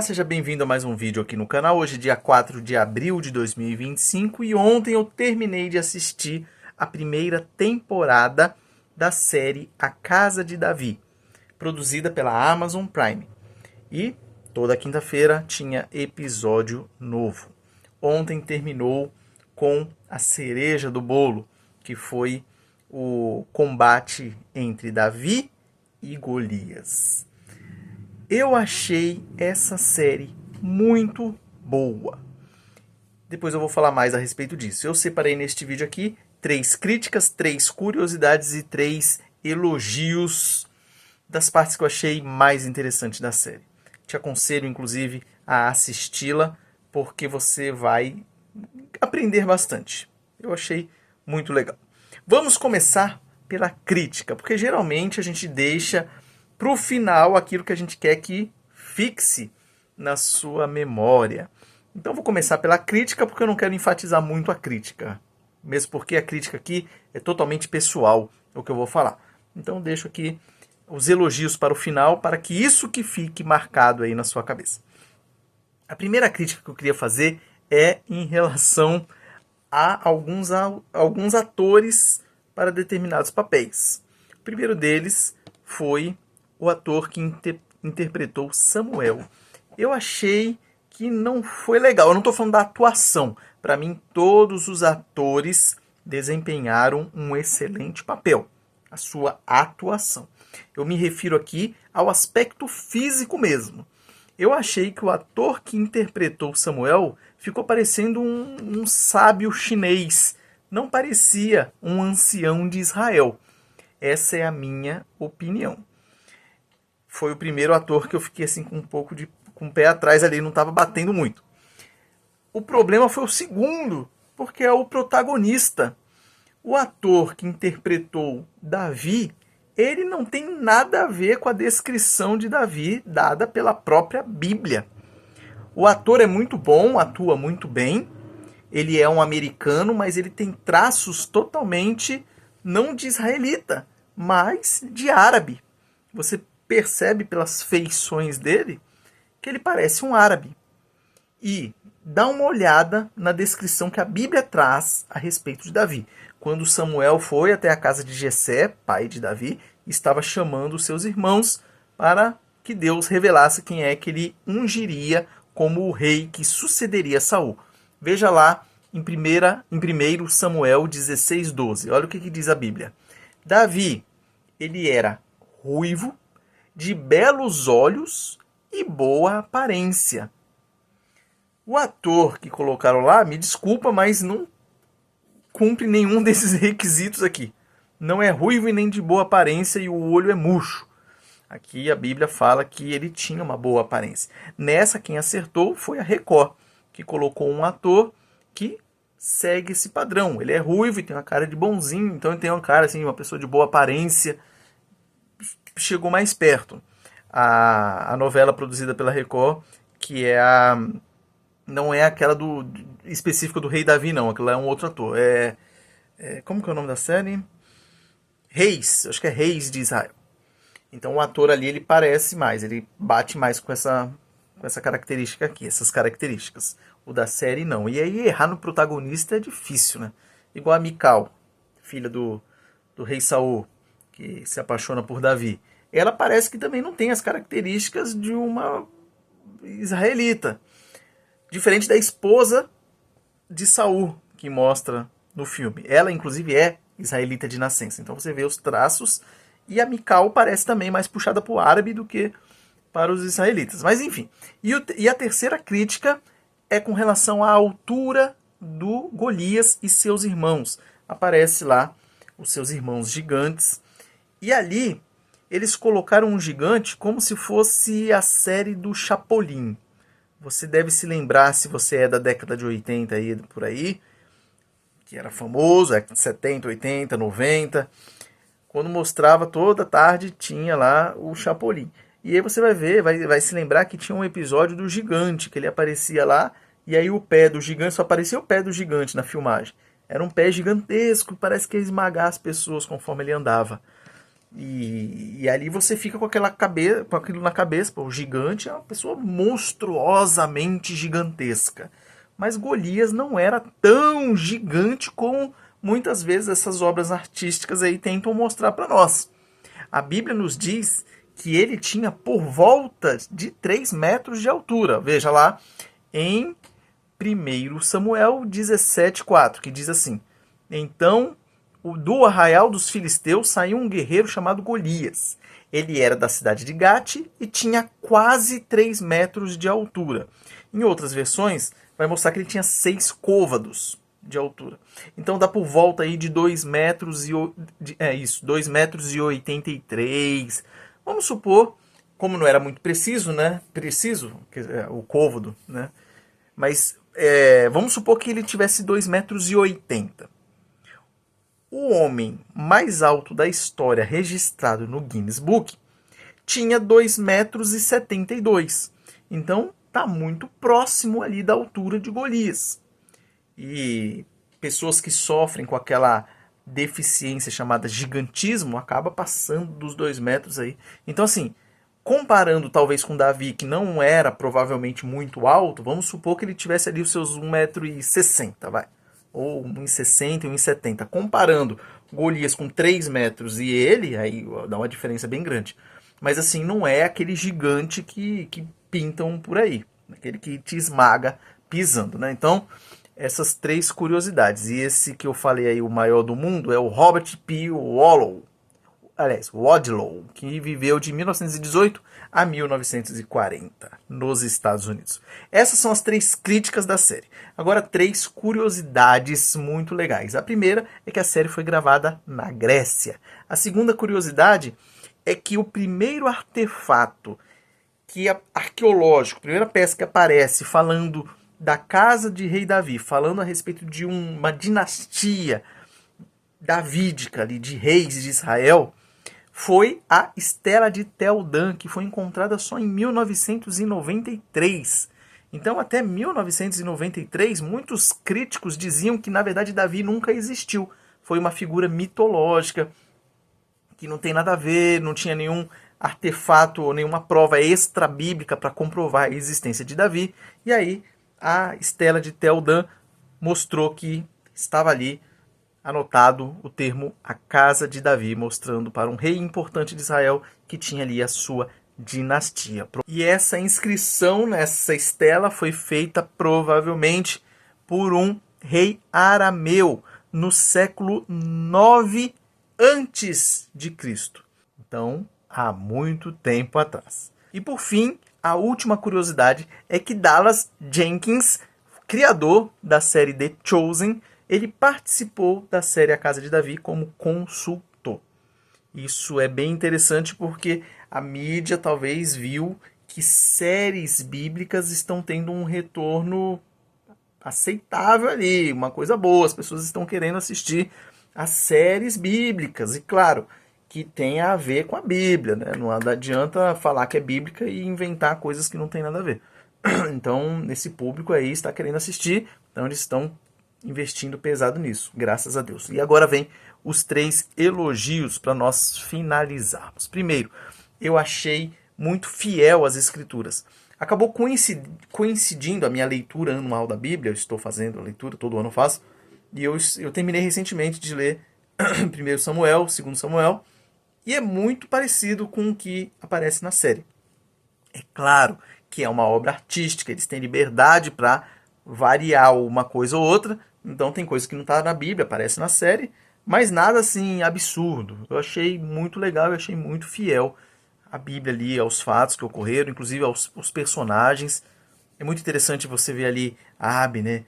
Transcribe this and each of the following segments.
Seja bem-vindo a mais um vídeo aqui no canal. Hoje, dia 4 de abril de 2025, e ontem eu terminei de assistir a primeira temporada da série A Casa de Davi, produzida pela Amazon Prime. E toda quinta-feira tinha episódio novo. Ontem terminou com a cereja do bolo, que foi o combate entre Davi e Golias. Eu achei essa série muito boa. Depois eu vou falar mais a respeito disso. Eu separei neste vídeo aqui 3 críticas, 3 curiosidades e 3 elogios das partes que eu achei mais interessantes da série. Te aconselho, inclusive, a assisti-la, porque você vai aprender bastante. Eu achei muito legal. Vamos começar pela crítica, porque geralmente a gente deixa para o final aquilo que a gente quer que fixe na sua memória. Então vou começar pela crítica, porque eu não quero enfatizar muito a crítica. Mesmo porque a crítica aqui é totalmente pessoal, o que eu vou falar. Então deixo aqui os elogios para o final, para que isso que fique marcado aí na sua cabeça. A primeira crítica que eu queria fazer é em relação a alguns atores para determinados papéis. O primeiro deles foi o ator que interpretou Samuel. Eu achei que não foi legal. Eu não estou falando da atuação. Para mim, todos os atores desempenharam um excelente papel. A sua atuação. Eu me refiro aqui ao aspecto físico mesmo. Eu achei que o ator que interpretou Samuel ficou parecendo um sábio chinês. Não parecia um ancião de Israel. Essa é a minha opinião. Foi o primeiro ator que eu fiquei assim com um pouco com o pé atrás ali, não estava batendo muito. O problema foi o segundo, porque é o protagonista. O ator que interpretou Davi, ele não tem nada a ver com a descrição de Davi dada pela própria Bíblia. O ator é muito bom, atua muito bem. Ele é um americano, mas ele tem traços totalmente não de israelita, mas de árabe. Você percebe pelas feições dele que ele parece um árabe. E dá uma olhada na descrição que a Bíblia traz a respeito de Davi. Quando Samuel foi até a casa de Jessé, pai de Davi, estava chamando os seus irmãos para que Deus revelasse quem é que ele ungiria como o rei que sucederia a Saul. Veja lá em 1 Samuel 16:12. Olha o que diz a Bíblia. Davi, ele era ruivo, de belos olhos e boa aparência. O ator que colocaram lá, me desculpa, mas não cumpre nenhum desses requisitos aqui. Não é ruivo e nem de boa aparência e o olho é murcho. Aqui a Bíblia fala que ele tinha uma boa aparência. Nessa, quem acertou foi a Record, que colocou um ator que segue esse padrão. Ele é ruivo e tem uma cara de bonzinho, então ele tem uma cara assim, uma pessoa de boa aparência. Chegou mais perto. A novela produzida pela Record, que é não é aquela específica do Rei Davi, não. Aquilo é um outro ator. Como que é o nome da série? Reis. Acho que é Reis de Israel. Então o ator ali, ele parece mais. Ele bate mais com essa característica aqui. Essas características. O da série, não. E aí errar no protagonista é difícil, né? Igual a Mical, filha do rei Saul, que se apaixona por Davi. Ela parece que também não tem as características de uma israelita. Diferente da esposa de Saul, que mostra no filme. Ela, inclusive, é israelita de nascença. Então você vê os traços. E a Mical parece também mais puxada para o árabe do que para os israelitas. Mas enfim. E a terceira crítica é com relação à altura do Golias e seus irmãos. Aparece lá os seus irmãos gigantes. E ali eles colocaram um gigante como se fosse a série do Chapolin. Você deve se lembrar, se você é da década de 80 aí, por aí, que era famoso, 70, 80, 90, quando mostrava toda tarde, tinha lá o Chapolin. E aí você vai ver, vai se lembrar que tinha um episódio do gigante, que ele aparecia lá, e aí o pé do gigante, só aparecia o pé do gigante na filmagem. Era um pé gigantesco, parece que ia esmagar as pessoas conforme ele andava. E ali você fica com com aquilo na cabeça. Pô, o gigante é uma pessoa monstruosamente gigantesca. Mas Golias não era tão gigante como muitas vezes essas obras artísticas aí tentam mostrar para nós. A Bíblia nos diz que ele tinha por volta de 3 metros de altura. Veja lá em 1 Samuel 17,4, que diz assim: Então, do arraial dos filisteus saiu um guerreiro chamado Golias. Ele era da cidade de Gate e tinha quase 3 metros de altura. Em outras versões, vai mostrar que ele tinha 6 côvados de altura. Então dá por volta aí de 2 metros e 2 metros e 83. Vamos supor, como não era muito preciso, né? Preciso, o côvado, né? Mas vamos supor que ele tivesse 2 metros e 80. O homem mais alto da história registrado no Guinness Book tinha 2 metros e 72. Então está muito próximo ali da altura de Golias. E pessoas que sofrem com aquela deficiência chamada gigantismo acaba passando dos 2 metros aí. Então assim, comparando talvez com Davi, que não era provavelmente muito alto, vamos supor que ele tivesse ali os seus 1,60 m, vai. Ou 1,60 m, 1,70 m. Comparando Golias com 3 metros e ele, aí dá uma diferença bem grande. Mas assim, não é aquele gigante que pintam por aí. Aquele que te esmaga pisando, né? Então, essas 3 curiosidades. E esse que eu falei aí, o maior do mundo, é o Robert P. Wadlow, que viveu de 1918 a 1940 nos Estados Unidos. Essas são as 3 críticas da série. Agora, 3 curiosidades muito legais. A primeira é que a série foi gravada na Grécia. A segunda curiosidade é que o primeiro artefato arqueológico, a primeira peça que aparece falando da casa de rei Davi, falando a respeito de uma dinastia davídica ali, de reis de Israel, foi a Estela de Tel Dan, que foi encontrada só em 1993. Então, até 1993, muitos críticos diziam que, na verdade, Davi nunca existiu. Foi uma figura mitológica, que não tem nada a ver, não tinha nenhum artefato ou nenhuma prova extra-bíblica para comprovar a existência de Davi. E aí, a Estela de Tel Dan mostrou que estava ali anotado o termo a casa de Davi, mostrando para um rei importante de Israel que tinha ali a sua dinastia. E essa inscrição nessa estela foi feita provavelmente por um rei arameu no século 9 antes de Cristo. Então, há muito tempo atrás. E por fim, a última curiosidade é que Dallas Jenkins, criador da série The Chosen, ele participou da série A Casa de Davi como consultor. Isso é bem interessante porque a mídia talvez viu que séries bíblicas estão tendo um retorno aceitável ali, uma coisa boa, as pessoas estão querendo assistir as séries bíblicas, e claro, que tem a ver com a Bíblia, né? Não adianta falar que é bíblica e inventar coisas que não tem nada a ver. Então, esse público aí está querendo assistir, então eles estão investindo pesado nisso, graças a Deus. E agora vem os 3 elogios para nós finalizarmos. Primeiro, eu achei muito fiel às Escrituras. Acabou coincidindo a minha leitura anual da Bíblia, eu estou fazendo a leitura, todo ano eu faço, e eu terminei recentemente de ler 1 Samuel, 2 Samuel, e é muito parecido com o que aparece na série. É claro que é uma obra artística, eles têm liberdade para variar uma coisa ou outra, então tem coisa que não está na Bíblia, aparece na série, mas nada assim absurdo. Eu achei muito legal, eu achei muito fiel a Bíblia ali, aos fatos que ocorreram, inclusive aos personagens. É muito interessante você ver ali Abi, né?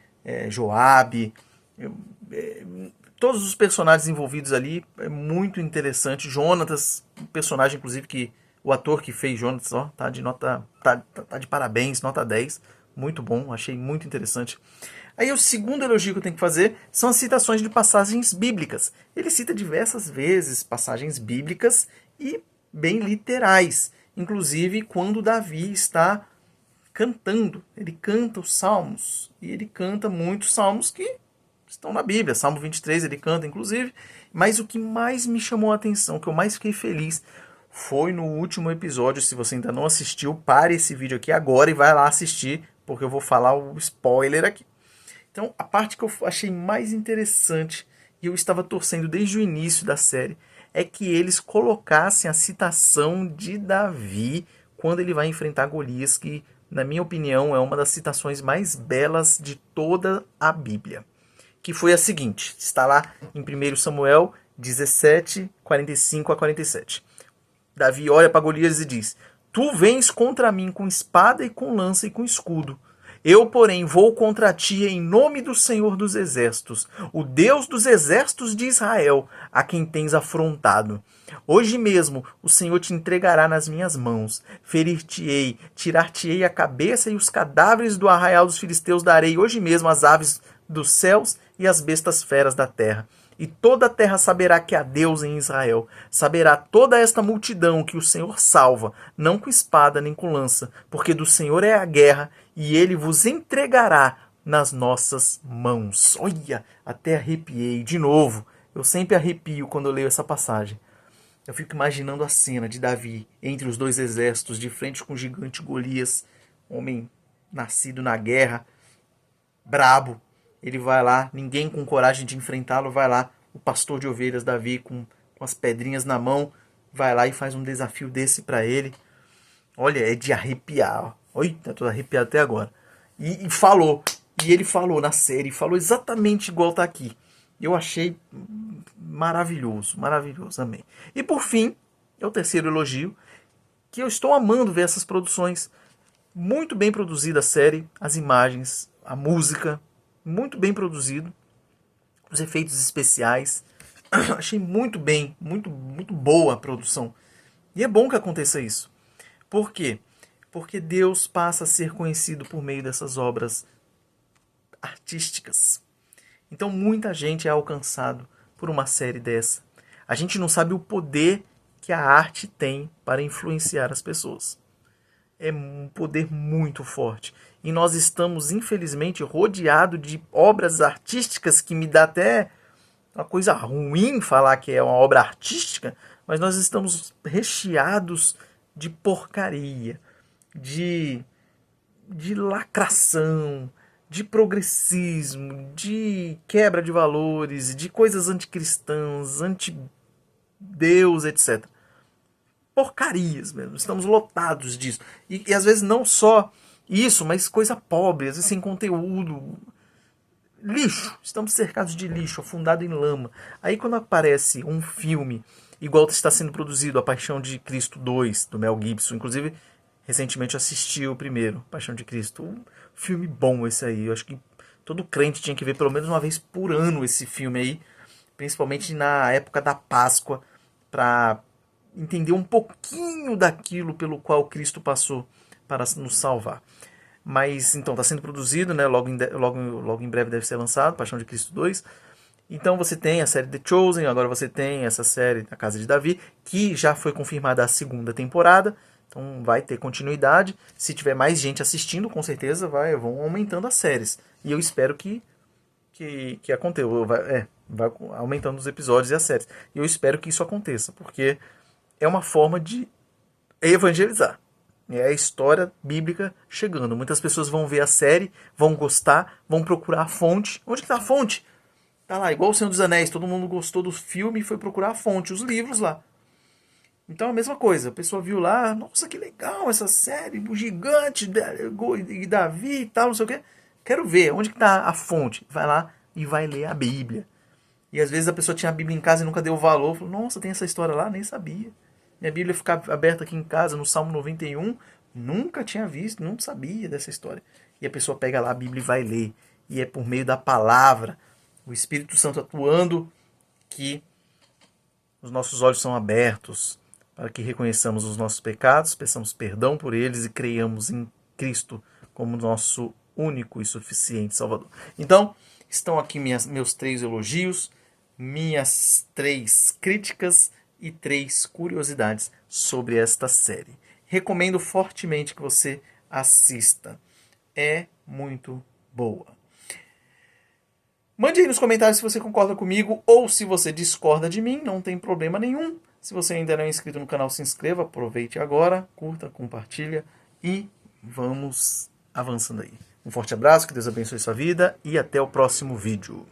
Joabe, todos os personagens envolvidos ali, é muito interessante. Jonatas, um personagem inclusive que o ator que fez Jonatas, ó, tá de parabéns, nota 10, muito bom, achei muito interessante. Aí o segundo elogio que eu tenho que fazer são as citações de passagens bíblicas. Ele cita diversas vezes passagens bíblicas e bem literais, inclusive quando Davi está cantando, ele canta os salmos, e ele canta muitos salmos que estão na Bíblia. Salmo 23 ele canta, inclusive. Mas o que mais me chamou a atenção, que eu mais fiquei feliz, foi no último episódio. Se você ainda não assistiu, pare esse vídeo aqui agora e vai lá assistir, porque eu vou falar o spoiler aqui. Então, a parte que eu achei mais interessante, e eu estava torcendo desde o início da série, é que eles colocassem a citação de Davi quando ele vai enfrentar Golias, que, na minha opinião, é uma das citações mais belas de toda a Bíblia. Que foi a seguinte, está lá em 1 Samuel 17, 45 a 47. Davi olha para Golias e diz: Tu vens contra mim com espada e com lança e com escudo. Eu, porém, vou contra ti em nome do Senhor dos Exércitos, o Deus dos exércitos de Israel, a quem tens afrontado. Hoje mesmo o Senhor te entregará nas minhas mãos. Ferir-te-ei, tirar-te-ei a cabeça e os cadáveres do arraial dos filisteus darei hoje mesmo às aves dos céus e às bestas feras da terra. E toda a terra saberá que há Deus em Israel. Saberá toda esta multidão que o Senhor salva, não com espada nem com lança, porque do Senhor é a guerra, e ele vos entregará nas nossas mãos. Olha, até arrepiei de novo. Eu sempre arrepio quando eu leio essa passagem. Eu fico imaginando a cena de Davi entre os dois exércitos, de frente com o gigante Golias, homem nascido na guerra, brabo. Ele vai lá, ninguém com coragem de enfrentá-lo, vai lá, o pastor de ovelhas Davi com as pedrinhas na mão, vai lá e faz um desafio desse para ele. Olha, é de arrepiar. Oi, tô arrepiado até agora. E ele falou na série, falou exatamente igual tá aqui. Eu achei maravilhoso, maravilhoso, amém. E por fim, é o terceiro elogio, que eu estou amando ver essas produções. Muito bem produzida a série, as imagens, a música, muito bem produzido, os efeitos especiais. Achei muito bem, muito boa a produção. E é bom que aconteça isso. Por quê? Porque Deus passa a ser conhecido por meio dessas obras artísticas. Então muita gente é alcançado por uma série dessa. A gente não sabe o poder que a arte tem para influenciar as pessoas. É um poder muito forte. E nós estamos, infelizmente, rodeados de obras artísticas que me dá até uma coisa ruim falar que é uma obra artística, mas nós estamos recheados de porcaria, de lacração, de progressismo, de quebra de valores, de coisas anticristãs, anti-Deus, etc. Porcarias mesmo, estamos lotados disso. E às vezes não só isso, mas coisa pobre, às vezes sem conteúdo. Lixo, estamos cercados de lixo, afundado em lama. Aí quando aparece um filme igual está sendo produzido, A Paixão de Cristo 2, do Mel Gibson, inclusive recentemente eu assisti o primeiro, Paixão de Cristo, um filme bom esse aí, eu acho que todo crente tinha que ver pelo menos uma vez por ano esse filme aí, principalmente na época da Páscoa, para entender um pouquinho daquilo pelo qual Cristo passou para nos salvar. Mas então está sendo produzido, né? Logo em breve deve ser lançado, Paixão de Cristo 2. Então você tem a série The Chosen, agora você tem essa série A Casa de Davi, que já foi confirmada a segunda temporada. Então vai ter continuidade. Se tiver mais gente assistindo, com certeza vão aumentando as séries. E eu espero que aconteça. Vai aumentando os episódios e as séries. E eu espero que isso aconteça, porque é uma forma de evangelizar. É a história bíblica chegando. Muitas pessoas vão ver a série, vão gostar, vão procurar a fonte. Onde que está a fonte? Tá lá, igual o Senhor dos Anéis. Todo mundo gostou do filme e foi procurar a fonte, os livros lá. Então é a mesma coisa. A pessoa viu lá, nossa, que legal essa série, o gigante e Davi e tal, não sei o quê. Quero ver, onde que está a fonte? Vai lá e vai ler a Bíblia. E às vezes a pessoa tinha a Bíblia em casa e nunca deu valor. Falou, nossa, tem essa história lá? Nem sabia. Minha Bíblia fica aberta aqui em casa, no Salmo 91. Nunca tinha visto, não sabia dessa história. E a pessoa pega lá a Bíblia e vai ler. E é por meio da palavra, o Espírito Santo atuando, que os nossos olhos são abertos para que reconheçamos os nossos pecados, peçamos perdão por eles e creiamos em Cristo como nosso único e suficiente Salvador. Então, estão aqui meus 3 elogios, minhas 3 críticas e 3 curiosidades sobre esta série. Recomendo fortemente que você assista. É muito boa. Mande aí nos comentários se você concorda comigo ou se você discorda de mim, não tem problema nenhum. Se você ainda não é inscrito no canal, se inscreva, aproveite agora, curta, compartilha e vamos avançando aí. Um forte abraço, que Deus abençoe sua vida e até o próximo vídeo.